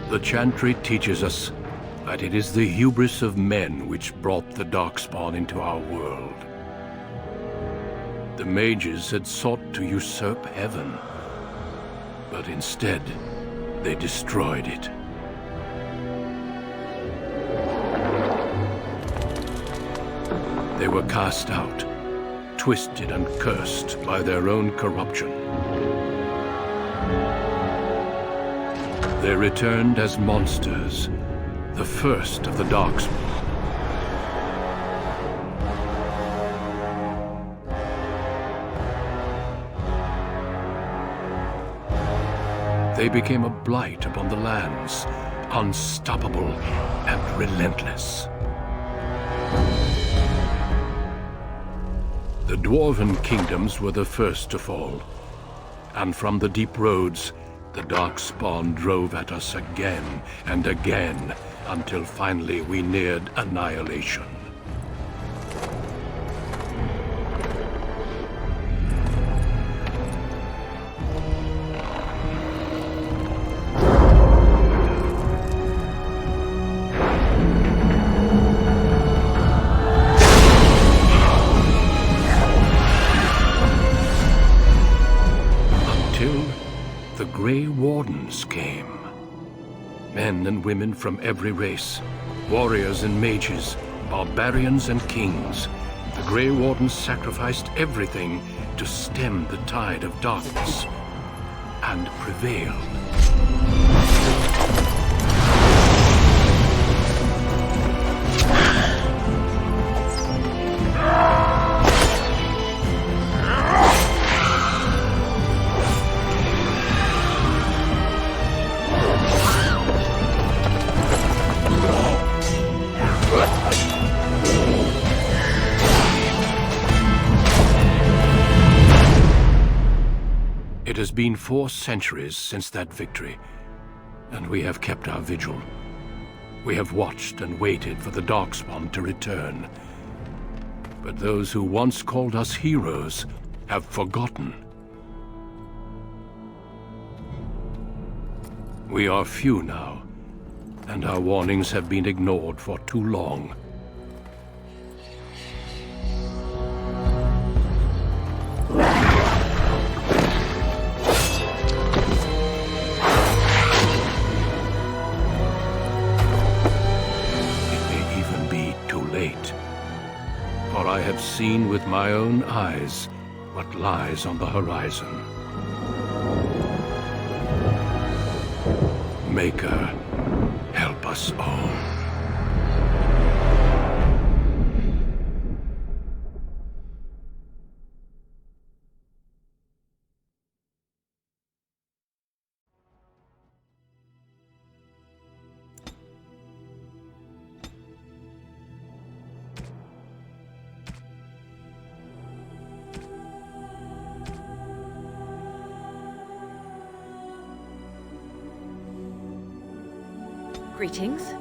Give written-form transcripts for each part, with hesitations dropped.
The chantry teaches us that it is the hubris of men which brought the Darkspawn into our world. The mages had sought to usurp heaven, but instead, they destroyed it. They were cast out, twisted and cursed by their own corruption. They returned as monsters, the first of the Darkspawn. They became a blight upon the lands, unstoppable and relentless. The Dwarven kingdoms were the first to fall, and from the deep roads, the Darkspawn drove at us again and again, until finally we neared annihilation. The Grey Wardens came. Men and women from every race, warriors and mages, barbarians and kings. The Grey Wardens sacrificed everything to stem the tide of darkness, and prevailed. It has been 4 centuries since that victory, and we have kept our vigil. We have watched and waited for the Darkspawn to return. But those who once called us heroes have forgotten. We are few now, and our warnings have been ignored for too long. For I have seen with my own eyes what lies on the horizon. Maker, help us all. Greetings.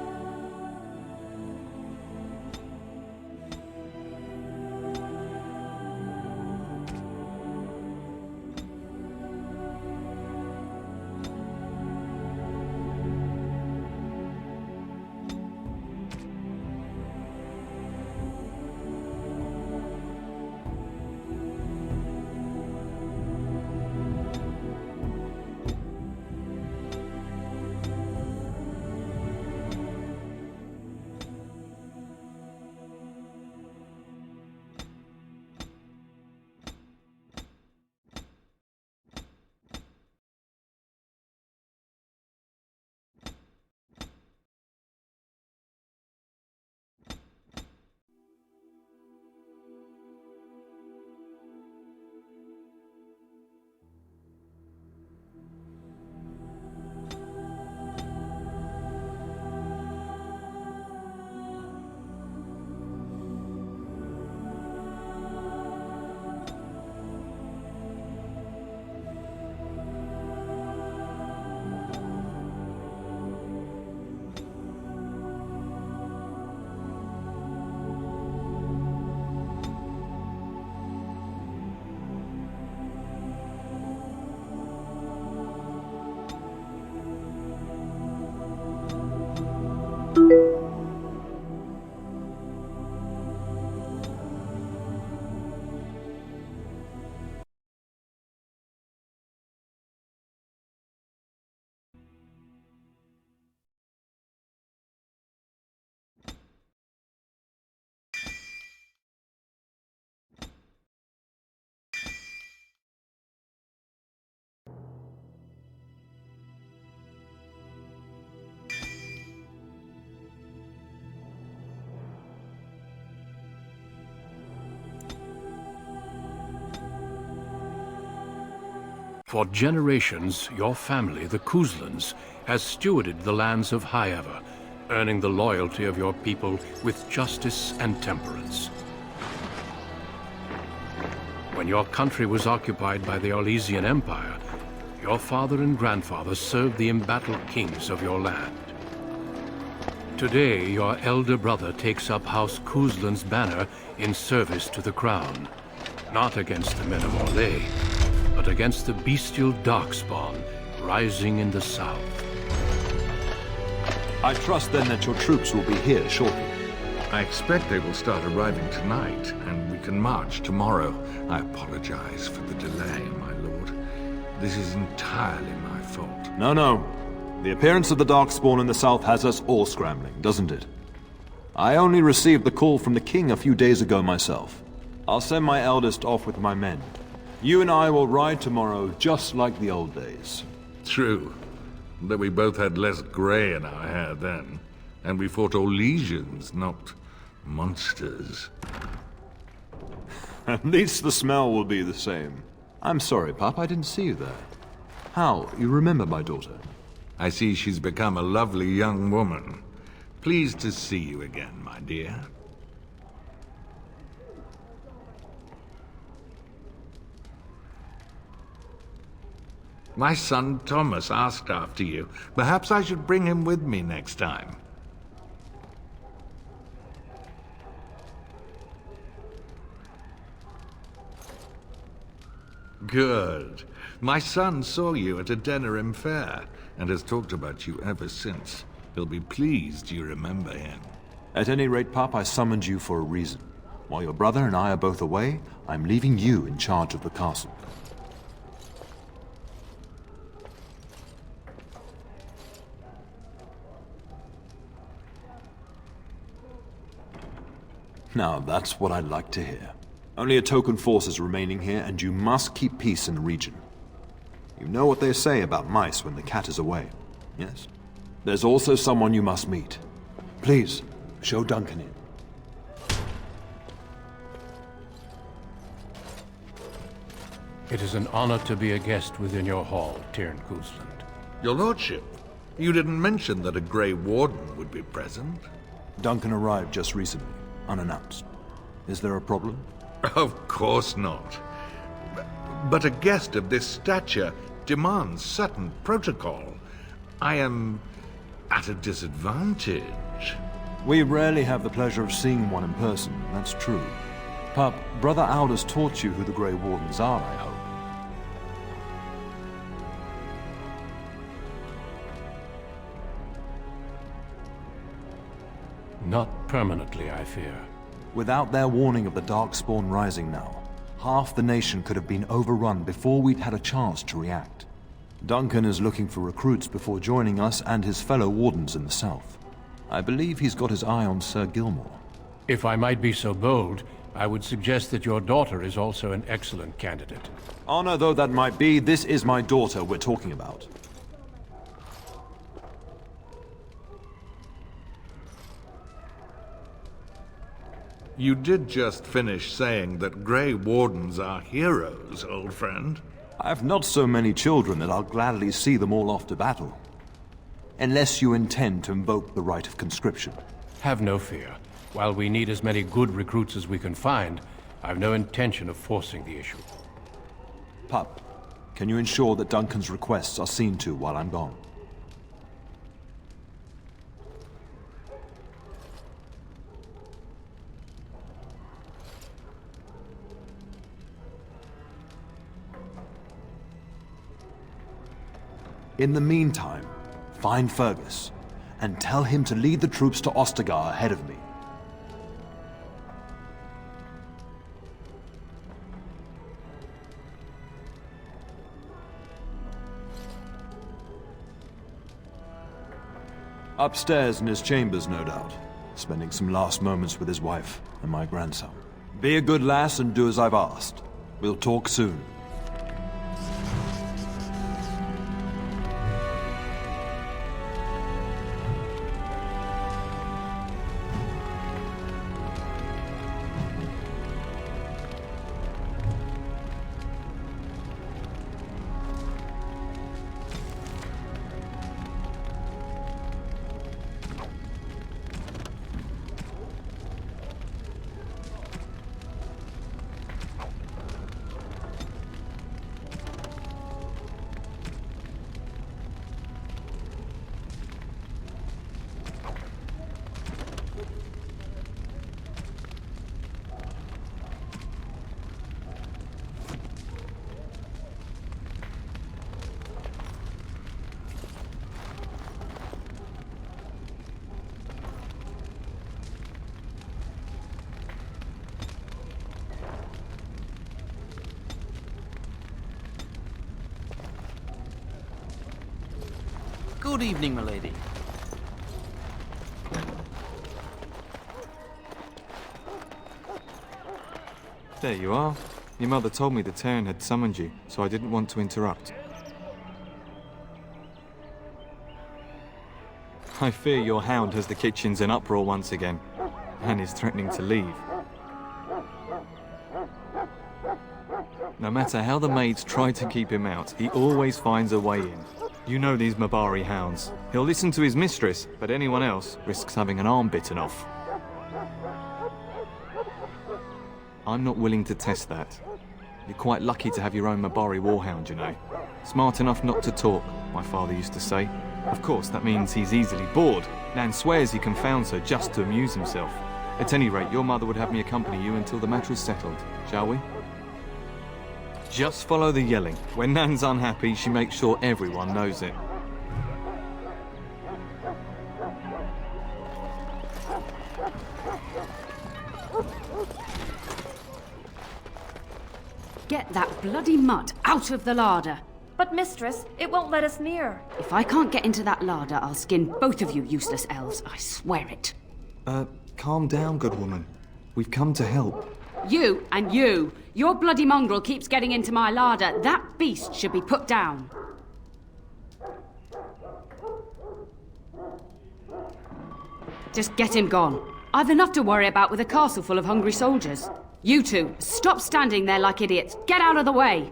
For generations, your family, the Couslands, has stewarded the lands of Highever, earning the loyalty of your people with justice and temperance. When your country was occupied by the Orlesian Empire, your father and grandfather served the embattled kings of your land. Today, your elder brother takes up House Cousland's banner in service to the crown, not against the men of Orlais, but against the bestial darkspawn rising in the south. I trust then that your troops will be here shortly. I expect they will start arriving tonight, and we can march tomorrow. I apologize for the delay, my lord. This is entirely my fault. No. The appearance of the Darkspawn in the south has us all scrambling, doesn't it? I only received the call from the king a few days ago myself. I'll send my eldest off with my men. You and I will ride tomorrow just like the old days. True. Though we both had less grey in our hair then. And we fought Orlesians, not monsters. At least the smell will be the same. I'm sorry, Pup, I didn't see you there. How? You remember my daughter? I see she's become a lovely young woman. Pleased to see you again, my dear. My son Thomas asked after you. Perhaps I should bring him with me next time. Good. My son saw you at a Denerim fair, and has talked about you ever since. He'll be pleased you remember him. At any rate, Pup, I summoned you for a reason. While your brother and I are both away, I'm leaving you in charge of the castle. Now, that's what I'd like to hear. Only a token force is remaining here, and you must keep peace in the region. You know what they say about mice when the cat is away, yes? There's also someone you must meet. Please, show Duncan in. It is an honor to be a guest within your hall, Tyrn Cousland. Your lordship, you didn't mention that a Grey Warden would be present. Duncan arrived just recently, unannounced. Is there a problem? Of course not. But a guest of this stature demands certain protocol. I am at a disadvantage. We rarely have the pleasure of seeing one in person, that's true. Pup, Brother Aldous taught you who the Grey Wardens are, I hope. Not permanently, I fear. Without their warning of the Darkspawn rising now, half the nation could have been overrun before we'd had a chance to react. Duncan is looking for recruits before joining us and his fellow wardens in the south. I believe he's got his eye on Sir Gilmore. If I might be so bold, I would suggest that your daughter is also an excellent candidate. Honor though that might be, this is my daughter we're talking about. You did just finish saying that Grey Wardens are heroes, old friend. I've not so many children that I'll gladly see them all off to battle. Unless you intend to invoke the right of conscription. Have no fear. While we need as many good recruits as we can find, I've no intention of forcing the issue. Pup, can you ensure that Duncan's requests are seen to while I'm gone? In the meantime, find Fergus, and tell him to lead the troops to Ostagar ahead of me. Upstairs in his chambers, no doubt, spending some last moments with his wife and my grandson. Be a good lass and do as I've asked. We'll talk soon. Good evening, milady. There you are. Your mother told me the Terran had summoned you, so I didn't want to interrupt. I fear your hound has the kitchens in uproar once again, and is threatening to leave. No matter how the maids try to keep him out, he always finds a way in. You know these Mabari hounds. He'll listen to his mistress, but anyone else risks having an arm bitten off. I'm not willing to test that. You're quite lucky to have your own Mabari warhound, you know. Smart enough not to talk, my father used to say. Of course, that means he's easily bored. Nan swears he confounds her just to amuse himself. At any rate, your mother would have me accompany you until the matter is settled, shall we? Just follow the yelling. When Nan's unhappy, she makes sure everyone knows it. Get that bloody mutt out of the larder. But mistress, it won't let us near. If I can't get into that larder, I'll skin both of you useless elves, I swear it. Calm down, good woman. We've come to help. You and you. Your bloody mongrel keeps getting into my larder. That beast should be put down. Just get him gone. I've enough to worry about with a castle full of hungry soldiers. You two, stop standing there like idiots. Get out of the way.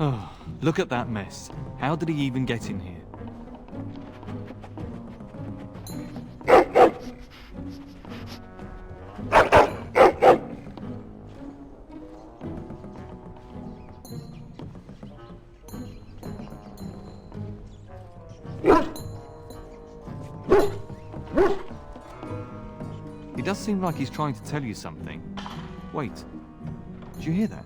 Oh, look at that mess. How did he even get in here? He does seem like he's trying to tell you something. Wait, did you hear that?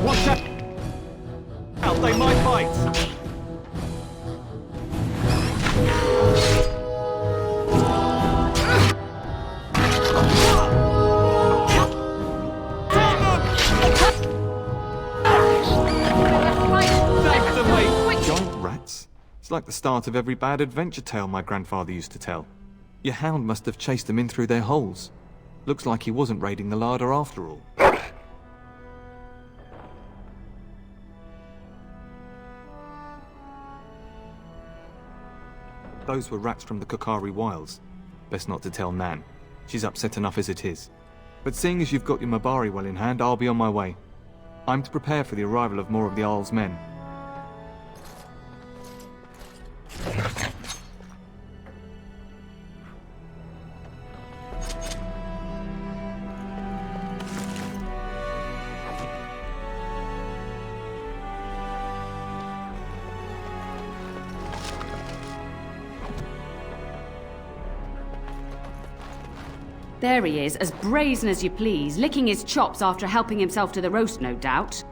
Watch out! They might bite! Giant rats? It's like the start of every bad adventure tale my grandfather used to tell. Your hound must have chased them in through their holes. Looks like he wasn't raiding the larder after all. Those were rats from the Kokari Wilds. Best not to tell Nan. She's upset enough as it is. But seeing as you've got your Mabari well in hand, I'll be on my way. I'm to prepare for the arrival of more of the Isle's men. There he is, as brazen as you please, licking his chops after helping himself to the roast, no doubt.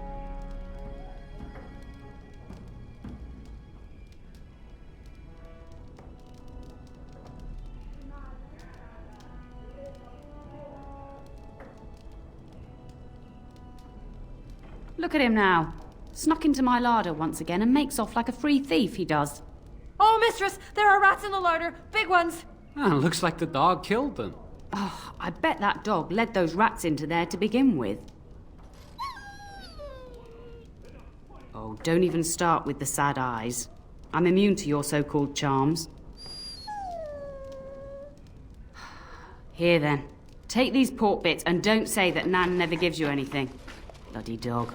Look at him now. Snuck into my larder once again and makes off like a free thief, he does. Oh, mistress, there are rats in the larder. Big ones. Looks like the dog killed them. Oh, I bet that dog led those rats into there to begin with. Oh, don't even start with the sad eyes. I'm immune to your so-called charms. Here then, Take these pork bits and don't say that Nan never gives you anything. Bloody dog.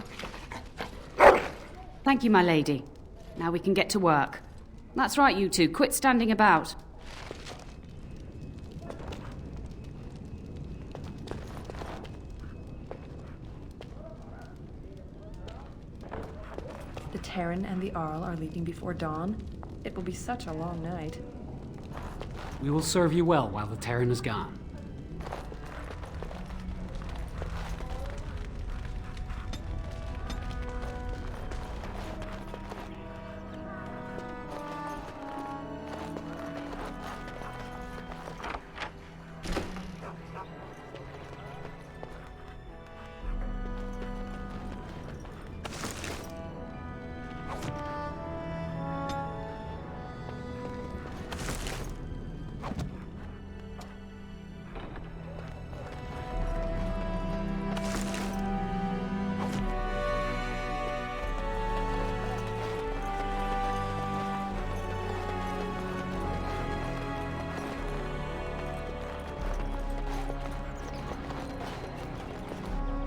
Thank you, my lady. Now we can get to work. That's right, you two. Quit standing about. The Terran and the Arl are leaving before dawn. It will be such a long night. We will serve you well while the Terran is gone.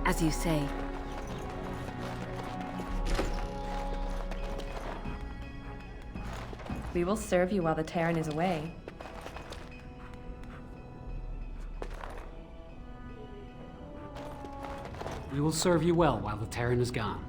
As you say. We will serve you while the Terran is away. We will serve you well while the Terran is gone.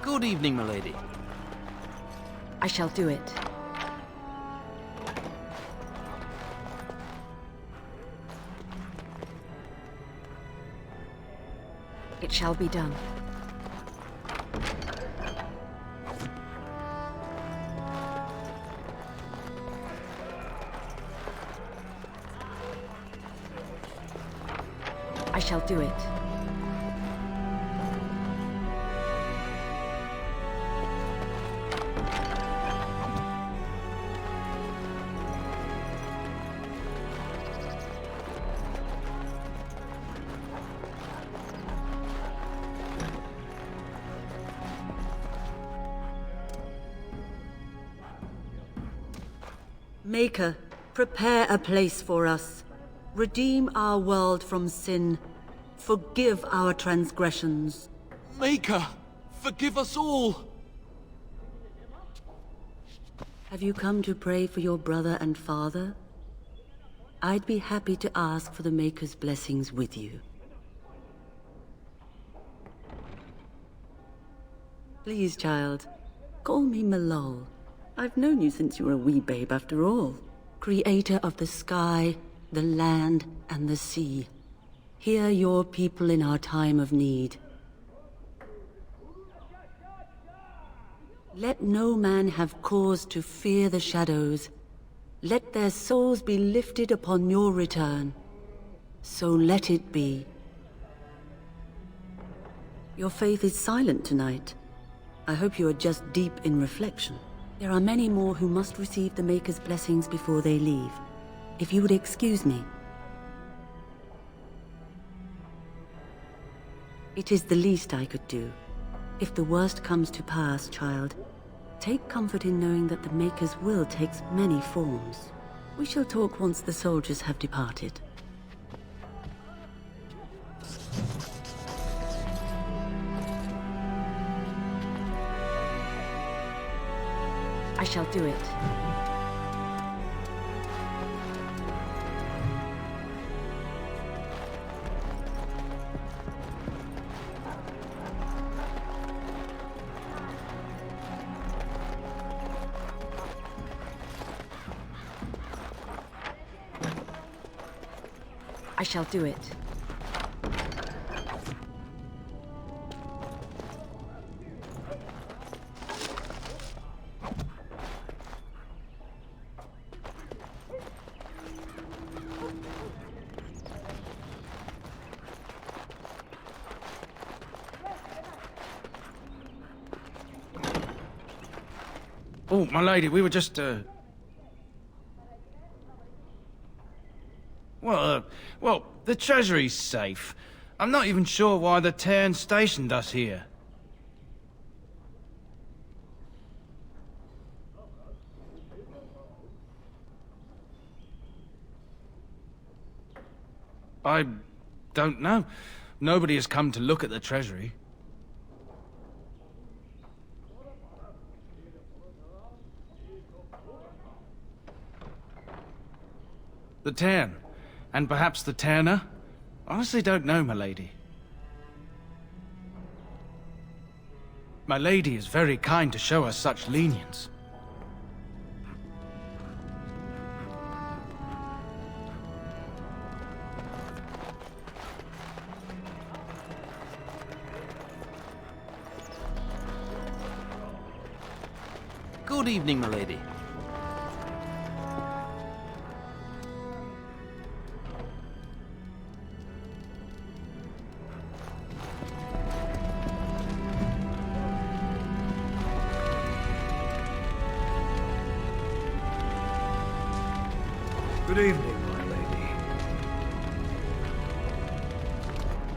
Good evening, milady. I shall do it. It shall be done. I shall do it. Maker, prepare a place for us. Redeem our world from sin. Forgive our transgressions. Maker, forgive us all! Have you come to pray for your brother and father? I'd be happy to ask for the Maker's blessings with you. Please, child, call me Malol. I've known you since you were a wee babe after all. Creator of the sky, the land, and the sea. Hear your people in our time of need. Let no man have cause to fear the shadows. Let their souls be lifted upon your return. So let it be. Your faith is silent tonight. I hope you are just deep in reflection. There are many more who must receive the Maker's blessings before they leave. If you would excuse me. It is the least I could do. If the worst comes to pass, child, take comfort in knowing that the Maker's will takes many forms. We shall talk once the soldiers have departed. I shall do it. I shall do it. Oh, my lady, we were just, Well, the treasury's safe. I'm not even sure why the Terran stationed us here. I don't know. Nobody has come to look at the treasury. The Terran. And perhaps the Terner? Honestly don't know, my lady. My lady is very kind to show us such lenience. Good evening, my lady. Good evening, my lady.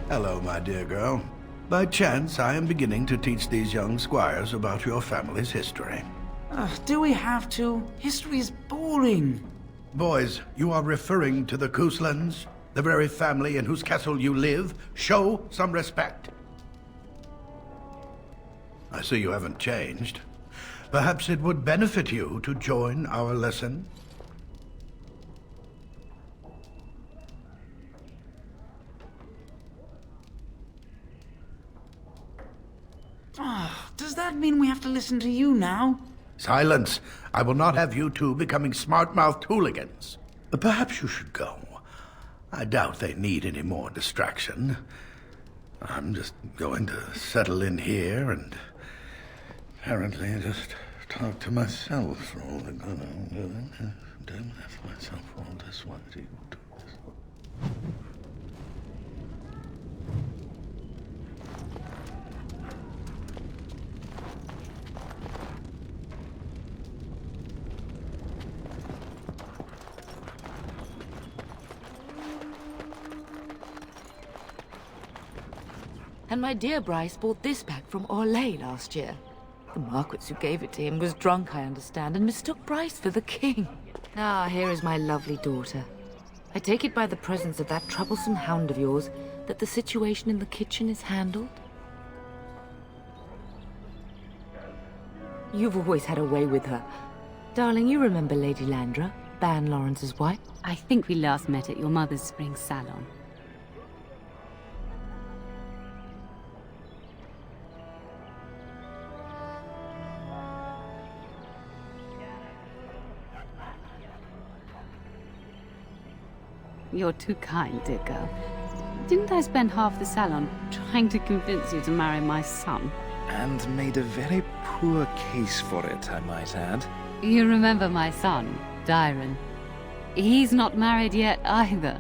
Hello, my dear girl. By chance, I am beginning to teach these young squires about your family's history. Do we have to? History is boring. Boys, you are referring to the Couslands, the very family in whose castle you live. Show some respect. I see you haven't changed. Perhaps it would benefit you to join our lesson. Does that mean we have to listen to you now? Silence! I will not have you two becoming smart-mouthed hooligans. Perhaps you should go. I doubt they need any more distraction. I'm just going to settle in here and apparently just talk to myself for all the good I'm doing. Damn myself all this. Why do you do this? And my dear Bryce bought this back from Orlais last year. The Marquis who gave it to him was drunk, I understand, and mistook Bryce for the king. Ah, here is my lovely daughter. I take it by the presence of that troublesome hound of yours that the situation in the kitchen is handled? You've always had a way with her. Darling, you remember Lady Landra, Ban Lawrence's wife? I think we last met at your mother's spring salon. You're too kind, dear girl. Didn't I spend half the salon trying to convince you to marry my son? And made a very poor case for it, I might add. You remember my son, Dyron. He's not married yet either.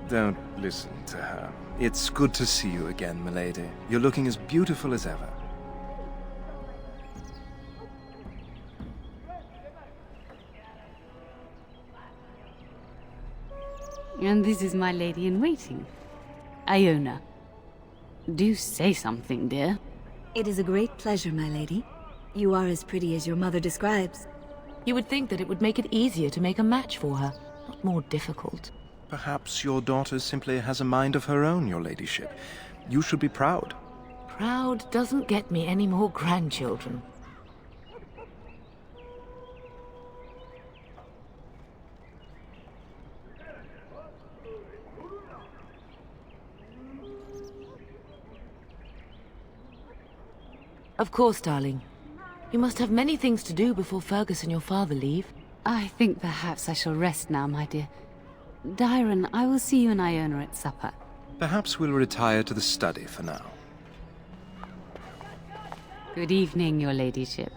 Don't listen to her. It's good to see you again, milady. You're looking as beautiful as ever. And this is my lady-in-waiting, Iona. Do say something, dear. It is a great pleasure, my lady. You are as pretty as your mother describes. You would think that it would make it easier to make a match for her, not more difficult. Perhaps your daughter simply has a mind of her own, your ladyship. You should be proud. Proud doesn't get me any more grandchildren. Of course, darling. You must have many things to do before Fergus and your father leave. I think perhaps I shall rest now, my dear. Dyron, I will see you and Iona at supper. Perhaps we'll retire to the study for now. Good evening, your ladyship.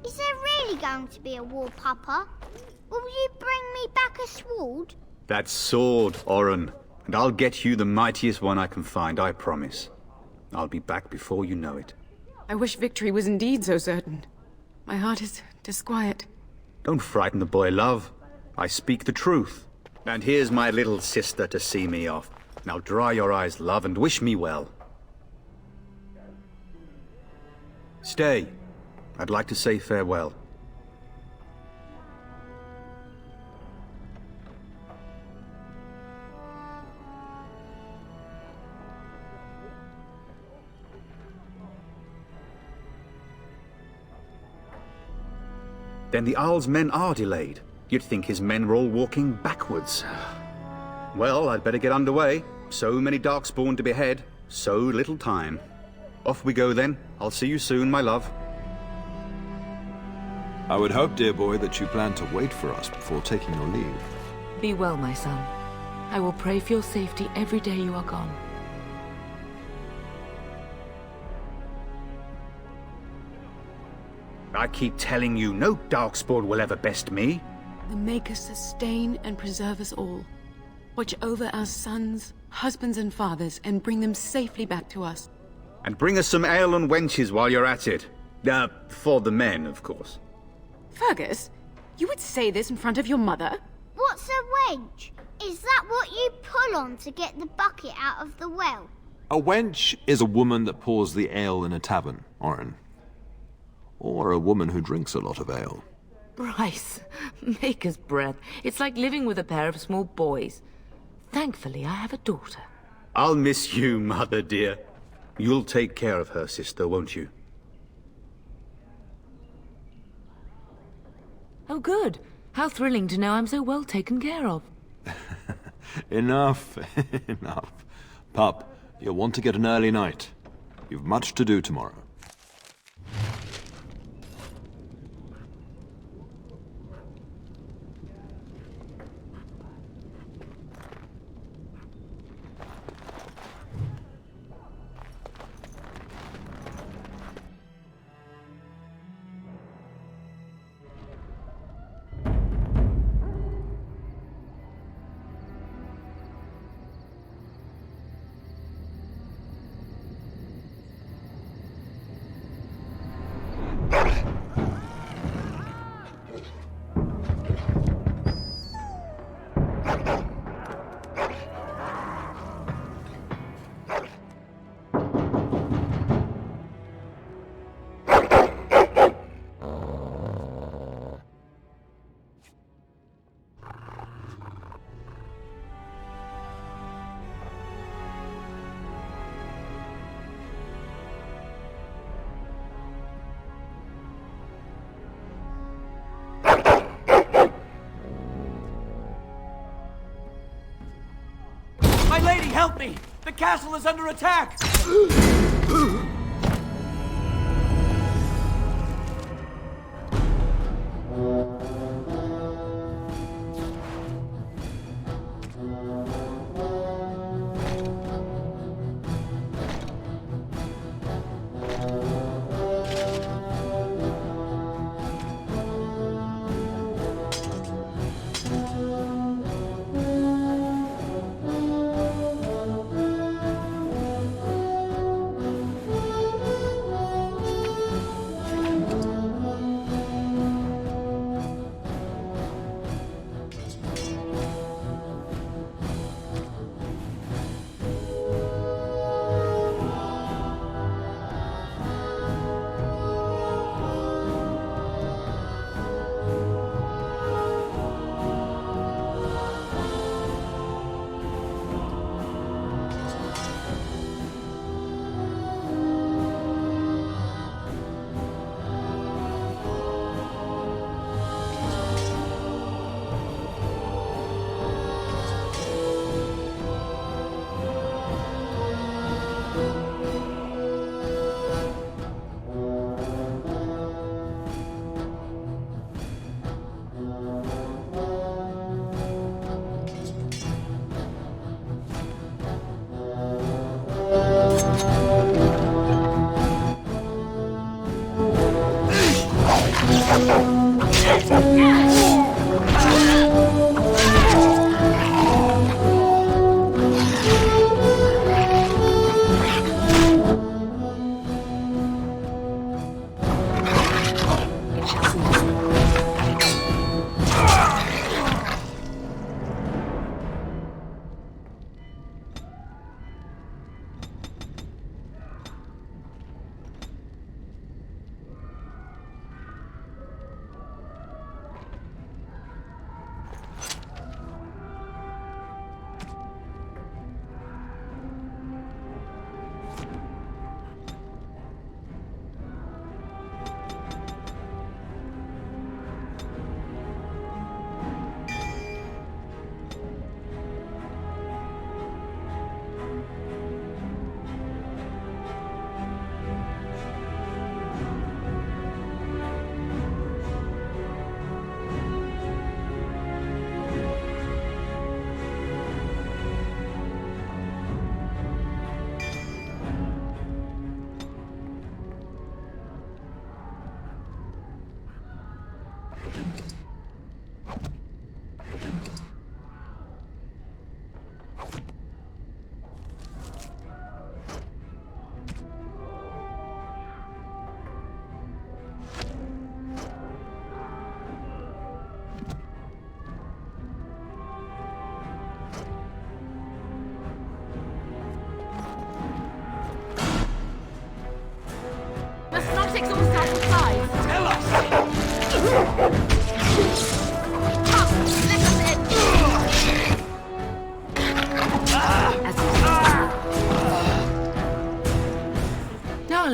Is there really going to be a war, Papa? Will you bring me back a sword? That sword, Oren. And I'll get you the mightiest one I can find, I promise. I'll be back before you know it. I wish victory was indeed so certain. My heart is disquiet. Don't frighten the boy, love. I speak the truth. And here's my little sister to see me off. Now dry your eyes, love, and wish me well. Stay. I'd like to say farewell. Then the Arl's men are delayed. You'd think his men were all walking backwards. Well, I'd better get underway. So many Darkspawn to behead, so little time. Off we go then. I'll see you soon, my love. I would hope, dear boy, that you plan to wait for us before taking your leave. Be well, my son. I will pray for your safety every day you are gone. I keep telling you, no Darkspawn will ever best me. The Maker sustain and preserve us all. Watch over our sons, husbands and fathers, and bring them safely back to us. And bring us some ale and wenches while you're at it. For the men, of course. Fergus, you would say this in front of your mother? What's a wench? Is that what you pull on to get the bucket out of the well? A wench is a woman that pours the ale in a tavern, Oren. Or a woman who drinks a lot of ale. Bryce, maker's breath. It's like living with a pair of small boys. Thankfully, I have a daughter. I'll miss you, mother dear. You'll take care of her, sister, won't you? Oh, good. How thrilling to know I'm so well taken care of. Enough, enough. Pup, you'll want to get an early night. You've much to do tomorrow. My lady, help me! The castle is under attack!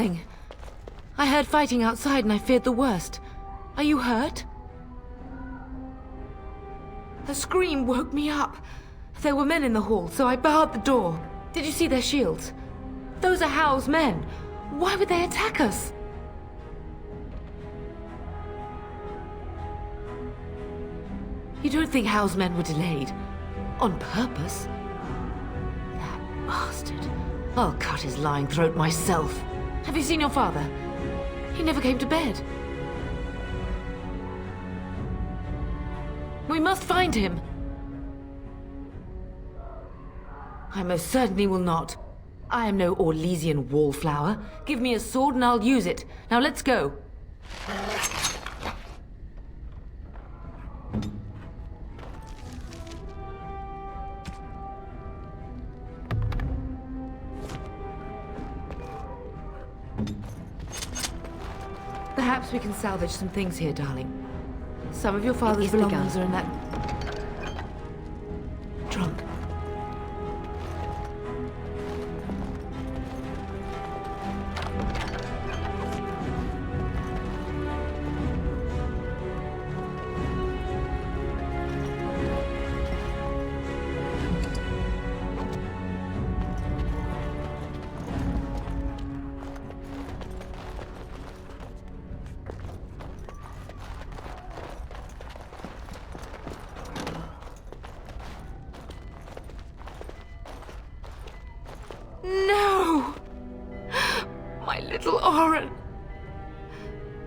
Darling, I heard fighting outside and I feared the worst. Are you hurt? The scream woke me up. There were men in the hall, so I barred the door. Did you see their shields? Those are Hal's men. Why would they attack us? You don't think Hal's men were delayed? On purpose? That bastard. I'll cut his lying throat myself. Have you seen your father? He never came to bed. We must find him. I most certainly will not. I am no Orlesian wallflower. Give me a sword and I'll use it. Now let's go. Perhaps we can salvage some things here, darling. Some of your father's belongings are in that trunk. No! My little Oren!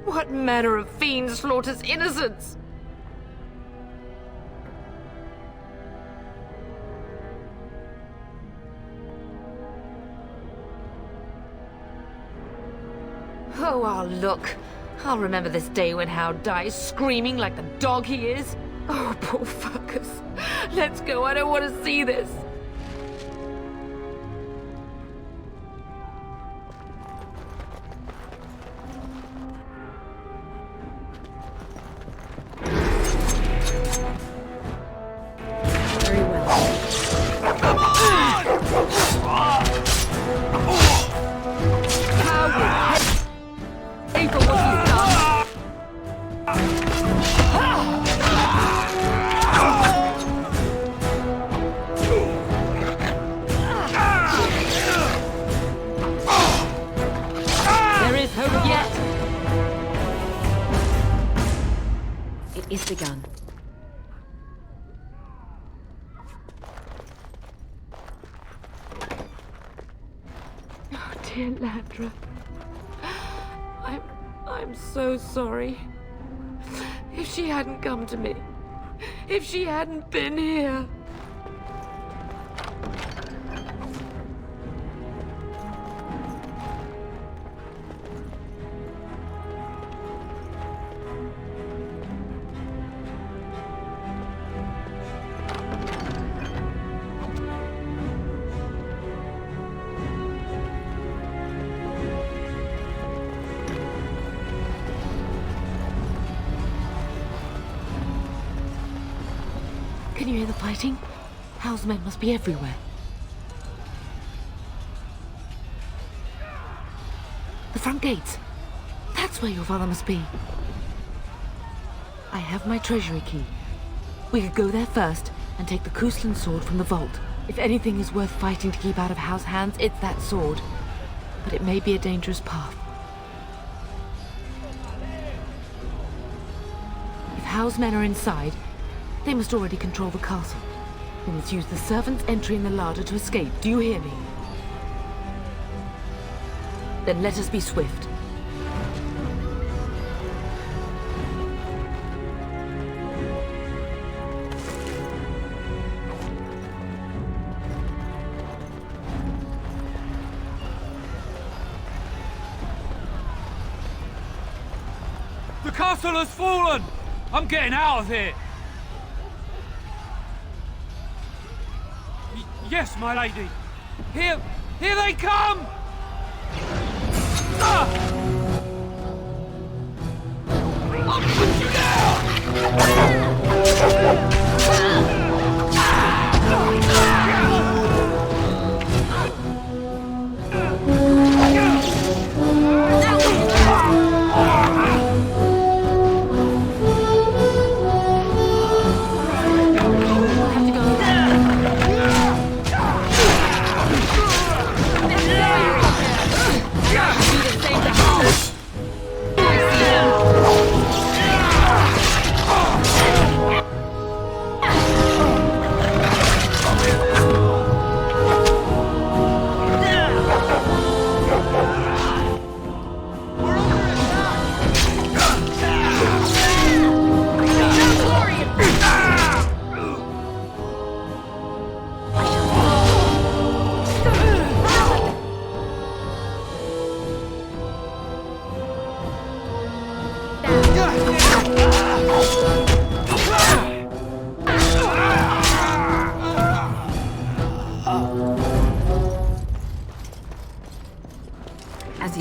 What manner of fiend slaughters innocents? Oh, I'll look. I'll remember this day when Hal dies screaming like the dog he is. Oh, poor fuckers. Let's go, I don't want to see this. Is begun. Oh, dear Landra. I'm so sorry. If she hadn't come to me, if she hadn't been here. Can you hear the fighting? Hal's men must be everywhere. The front gates. That's where your father must be. I have my treasury key. We could go there first and take the Cousland sword from the vault. If anything is worth fighting to keep out of Hal's hands, it's that sword. But it may be a dangerous path. If Hal's men are inside, they must already control the castle. We must use the servants' entry in the larder to escape. Do you hear me? Then let us be swift. The castle has fallen! I'm getting out of here! Yes, my lady. Here they come! Ah! I'll put you down!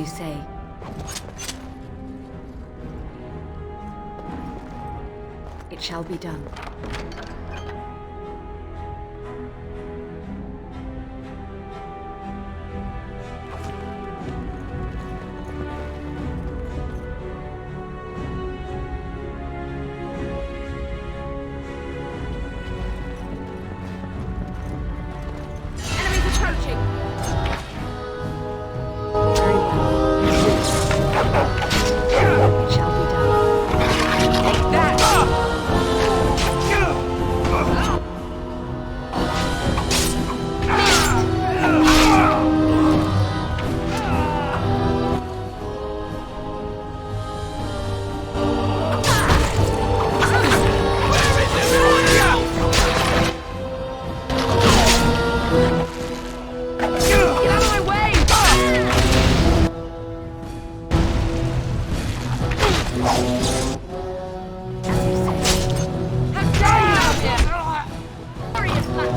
you say. It shall be done. Enemies approaching! Very well. It shall be done. Take that! Get out of my way! How dare you out here! Glorious luck!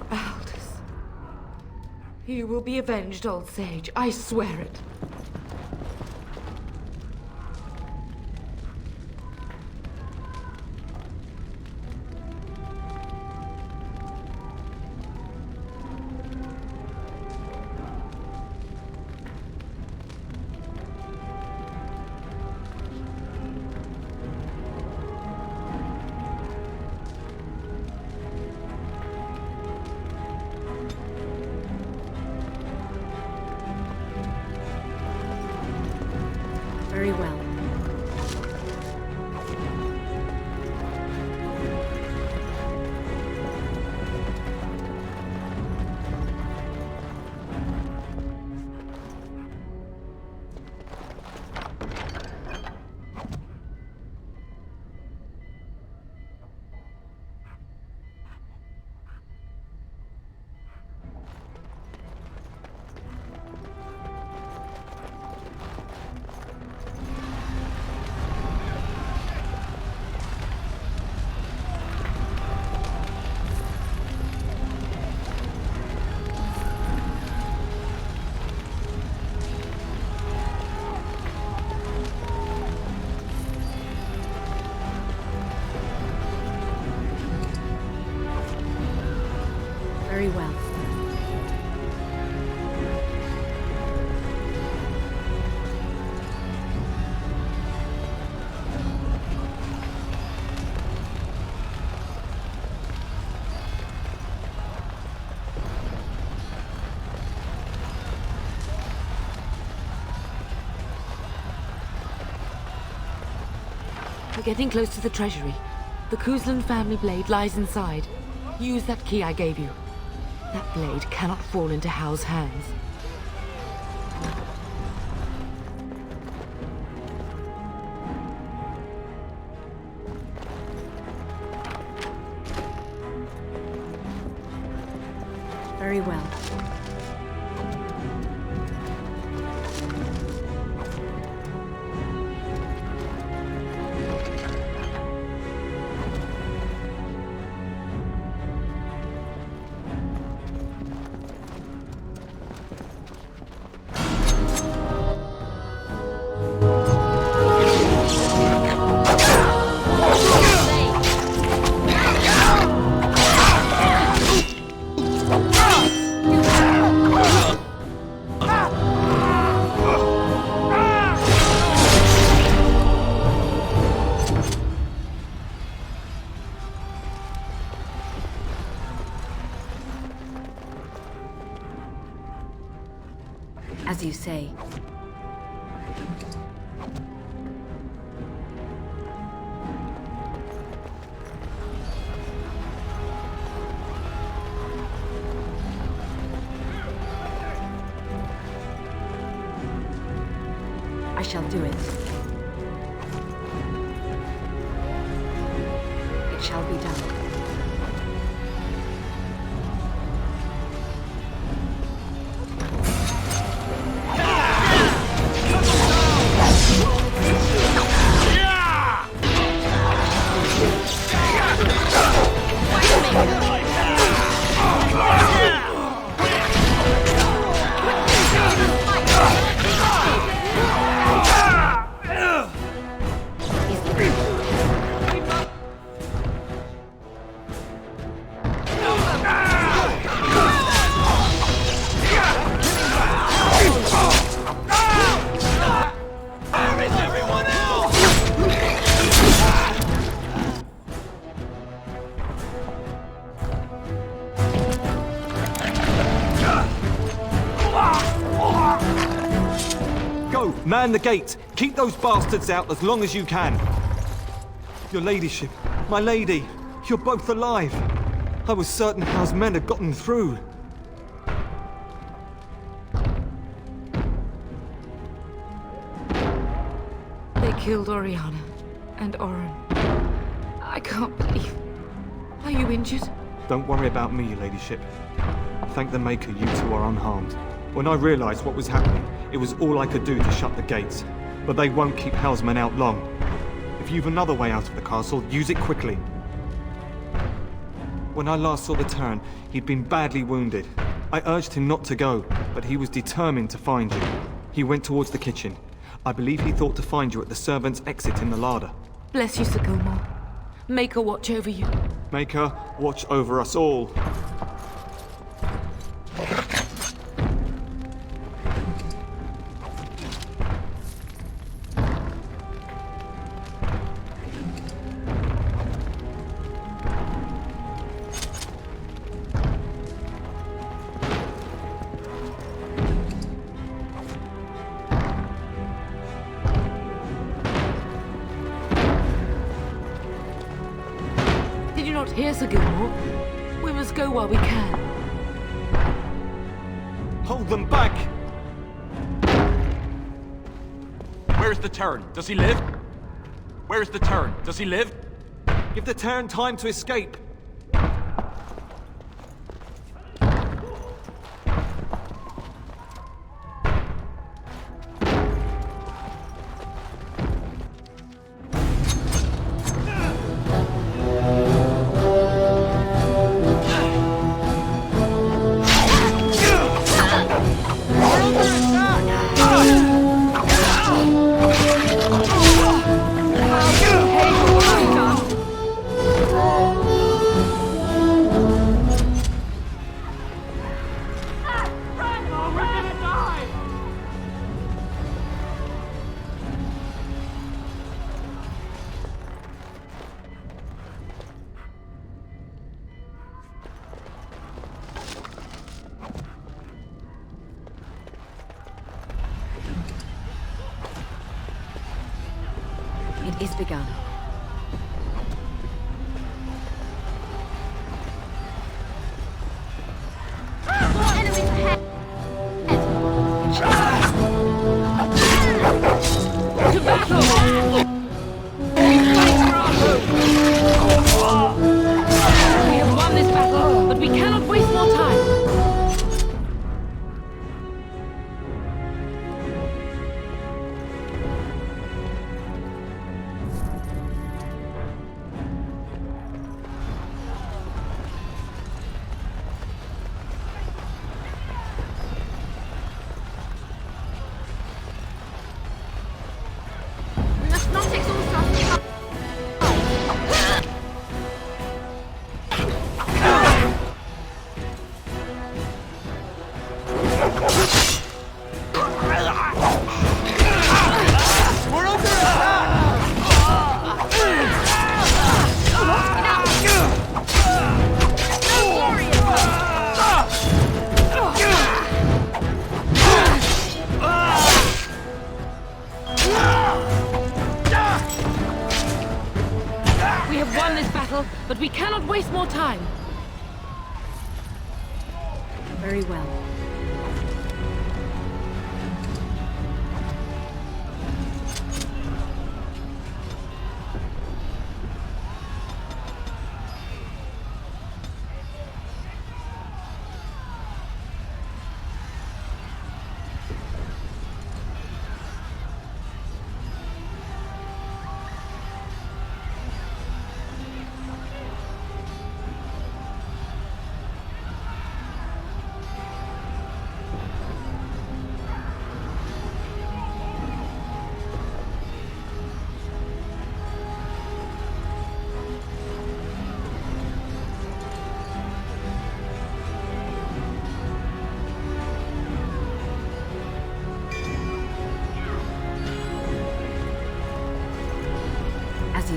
Aldous. You will be avenged, old sage. I swear it. Very well. Very well. We're getting close to the treasury. The Cousland family blade lies inside. Use that key I gave you. That blade cannot fall into Hal's hands. Very well. As you say. I shall do it. Shall be done. Man the gate! Keep those bastards out as long as you can! Your ladyship, my lady, you're both alive! I was certain Howe's men had gotten through. They killed Oriana and Oren. I can't believe... Are you injured? Don't worry about me, your ladyship. Thank the Maker you two are unharmed. When I realized what was happening, it was all I could do to shut the gates. But they won't keep Howe's men out long. If you've another way out of the castle, use it quickly. When I last saw the Terran, he'd been badly wounded. I urged him not to go, but he was determined to find you. He went towards the kitchen. I believe he thought to find you at the servants' exit in the larder. Bless you, Sir Gilmore. Maker watch over you. Maker, watch over us all. Here, Sir Gilmore. We must go while we can. Hold them back! Where's the Terran? Does he live? Where's the Terran? Does he live? Give the Terran time to escape. It is begun. Enemies ahead! To battle! We have won this battle, but we cannot waste more time. But we cannot waste more time. Very well.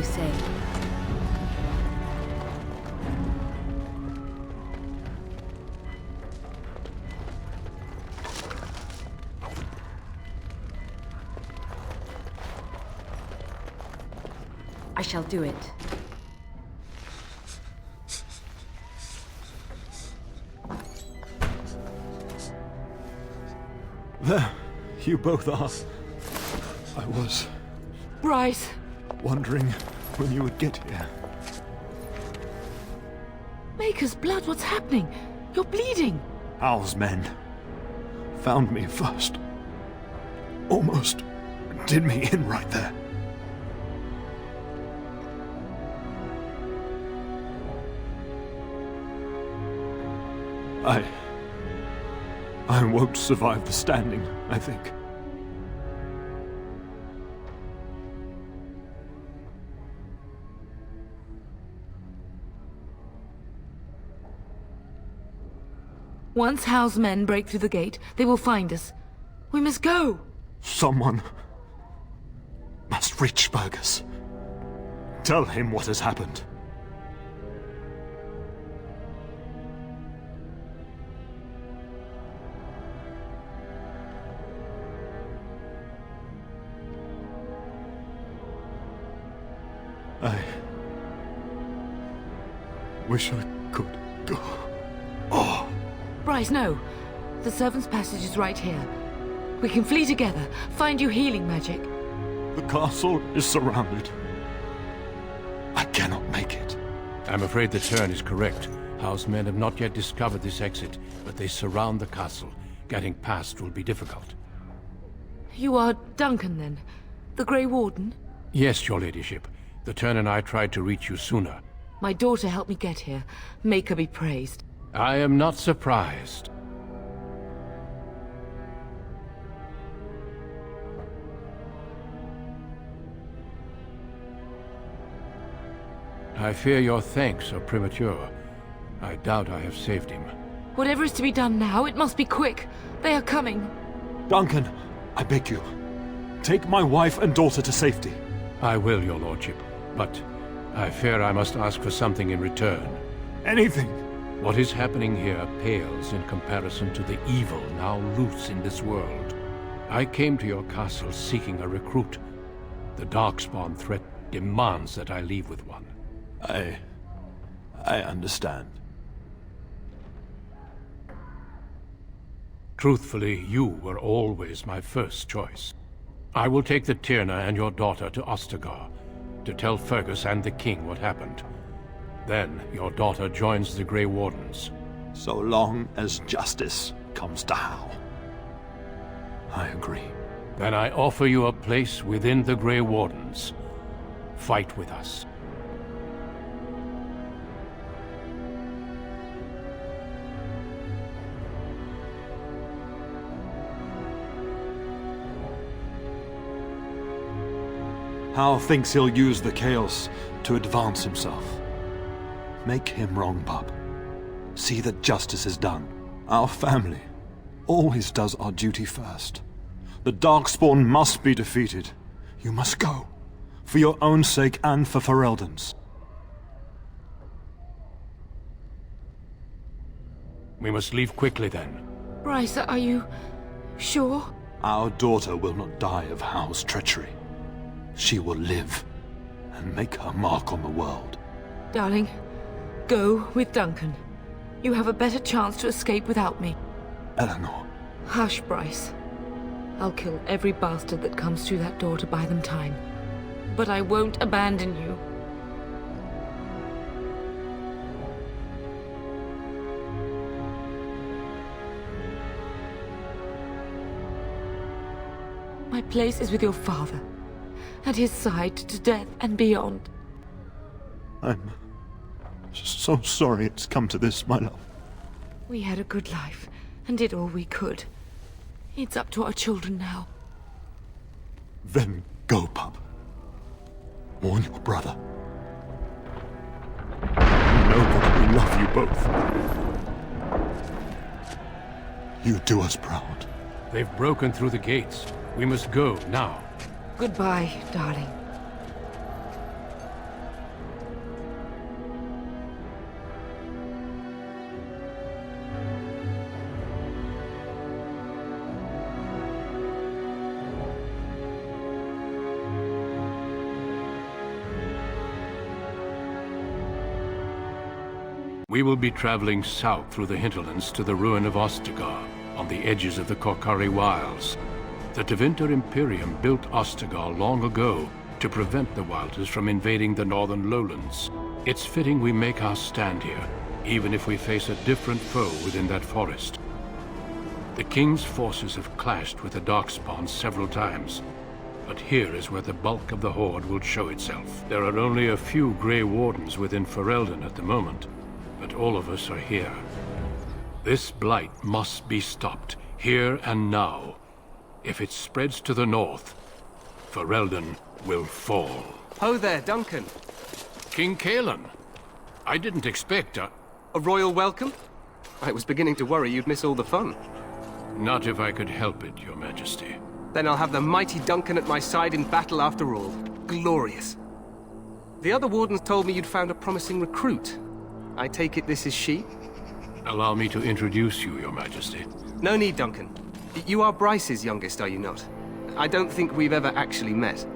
say. I shall do it. There, you both are. I was Bryce! wondering when you would get here. Maker's blood, what's happening? You're bleeding! Hal's men found me first. Almost did me in right there. I won't survive the standing, I think. Once Hal's men break through the gate, they will find us. We must go! Someone must reach Fergus. Tell him what has happened. I wish I could go. Oh. Bryce, no. The servant's passage is right here. We can flee together, find you healing magic. The castle is surrounded. I cannot make it. I'm afraid the Turn is correct. House men have not yet discovered this exit, but they surround the castle. Getting past will be difficult. You are Duncan, then? The Grey Warden? Yes, your ladyship. The Turn and I tried to reach you sooner. My daughter helped me get here. Make her be praised. I am not surprised. I fear your thanks are premature. I doubt I have saved him. Whatever is to be done now, it must be quick. They are coming. Duncan, I beg you. Take my wife and daughter to safety. I will, your lordship. But I fear I must ask for something in return. Anything. What is happening here pales in comparison to the evil now loose in this world. I came to your castle seeking a recruit. The Darkspawn threat demands that I leave with one. I understand. Truthfully, you were always my first choice. I will take the Tyrna and your daughter to Ostagar, to tell Fergus and the king what happened. Then your daughter joins the Grey Wardens. So long as justice comes to Hal. I agree. Then I offer you a place within the Grey Wardens. Fight with us. Hal thinks he'll use the chaos to advance himself. Make him wrong, bub. See that justice is done. Our family always does our duty first. The Darkspawn must be defeated. You must go. For your own sake and for Ferelden's. We must leave quickly then. Bryce, are you sure? Our daughter will not die of Hal's treachery. She will live and make her mark on the world. Darling, go with Duncan. You have a better chance to escape without me. Eleanor. Hush, Bryce. I'll kill every bastard that comes through that door to buy them time. But I won't abandon you. My place is with your father. At his side to death and beyond. I'm so sorry it's come to this, my love. We had a good life and did all we could. It's up to our children now. Then go, pup. Warn your brother. Know that we love you both. You do us proud. They've broken through the gates. We must go now. Goodbye, darling. We will be traveling south through the hinterlands to the ruin of Ostagar, on the edges of the Korkari Wilds. The Tevinter Imperium built Ostagar long ago to prevent the Wilders from invading the northern lowlands. It's fitting we make our stand here, even if we face a different foe within that forest. The King's forces have clashed with the Darkspawn several times, but here is where the bulk of the Horde will show itself. There are only a few Grey Wardens within Ferelden at the moment, but all of us are here. This blight must be stopped, here and now. If it spreads to the north, Ferelden will fall. Ho there, Duncan. King Kaelan. I didn't expect a royal welcome? I was beginning to worry you'd miss all the fun. Not if I could help it, Your Majesty. Then I'll have the mighty Duncan at my side in battle after all. Glorious. The other wardens told me you'd found a promising recruit. I take it this is she? Allow me to introduce you, Your Majesty. No need, Duncan. You are Bryce's youngest, are you not? I don't think we've ever actually met.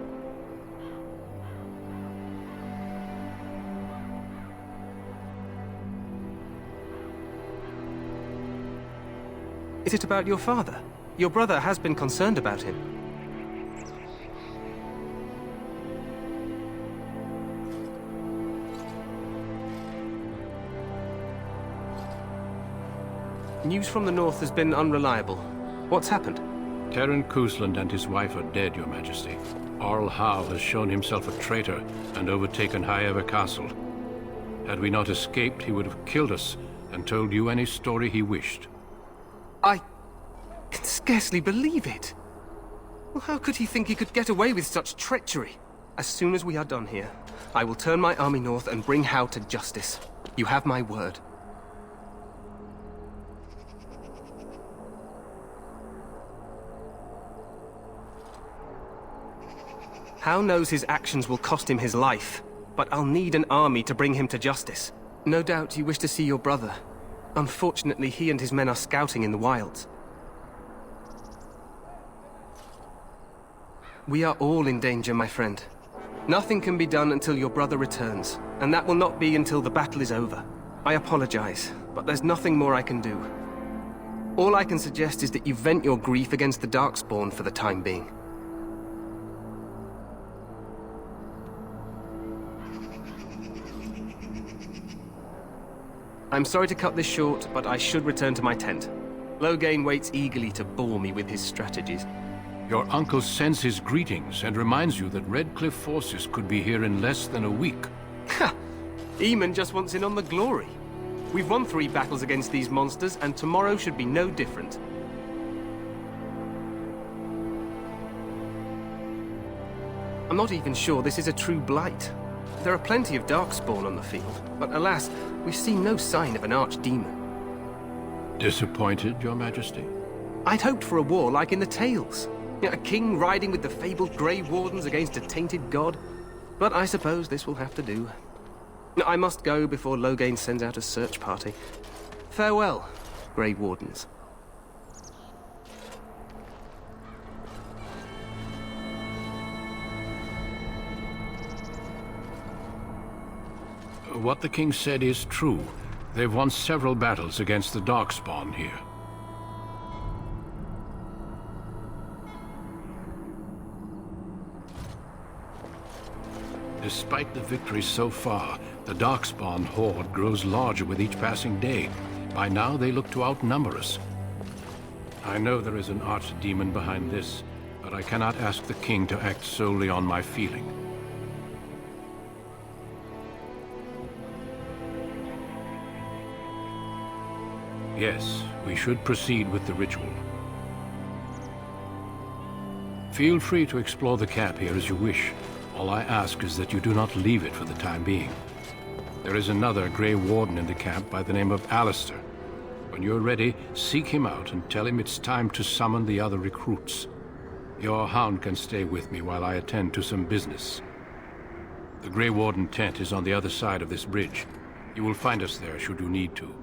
Is it about your father? Your brother has been concerned about him. News from the north has been unreliable. What's happened? Castle Cousland and his wife are dead, Your Majesty. Arl Howe has shown himself a traitor and overtaken Highever Castle. Had we not escaped, he would have killed us and told you any story he wished. I can scarcely believe it. Well, how could he think he could get away with such treachery? As soon as we are done here, I will turn my army north and bring Howe to justice. You have my word. Howe knows his actions will cost him his life, but I'll need an army to bring him to justice. No doubt you wish to see your brother. Unfortunately, he and his men are scouting in the wilds. We are all in danger, my friend. Nothing can be done until your brother returns, and that will not be until the battle is over. I apologize, but there's nothing more I can do. All I can suggest is that you vent your grief against the Darkspawn for the time being. I'm sorry to cut this short, but I should return to my tent. Loghain waits eagerly to bore me with his strategies. Your uncle sends his greetings and reminds you that Redcliffe forces could be here in less than a week. Ha! Eamon just wants in on the glory. We've won 3 battles against these monsters, and tomorrow should be no different. I'm not even sure this is a true blight. There are plenty of Darkspawn on the field, but alas, we've seen no sign of an archdemon. Disappointed, Your Majesty? I'd hoped for a war like in the tales. A king riding with the fabled Grey Wardens against a tainted god. But I suppose this will have to do. I must go before Loghain sends out a search party. Farewell, Grey Wardens. What the king said is true. They've won several battles against the Darkspawn here. Despite the victories so far, the Darkspawn horde grows larger with each passing day. By now, they look to outnumber us. I know there is an archdemon behind this, but I cannot ask the king to act solely on my feeling. Yes, we should proceed with the ritual. Feel free to explore the camp here as you wish. All I ask is that you do not leave it for the time being. There is another Grey Warden in the camp by the name of Alistair. When you're ready, seek him out and tell him it's time to summon the other recruits. Your hound can stay with me while I attend to some business. The Grey Warden tent is on the other side of this bridge. You will find us there should you need to.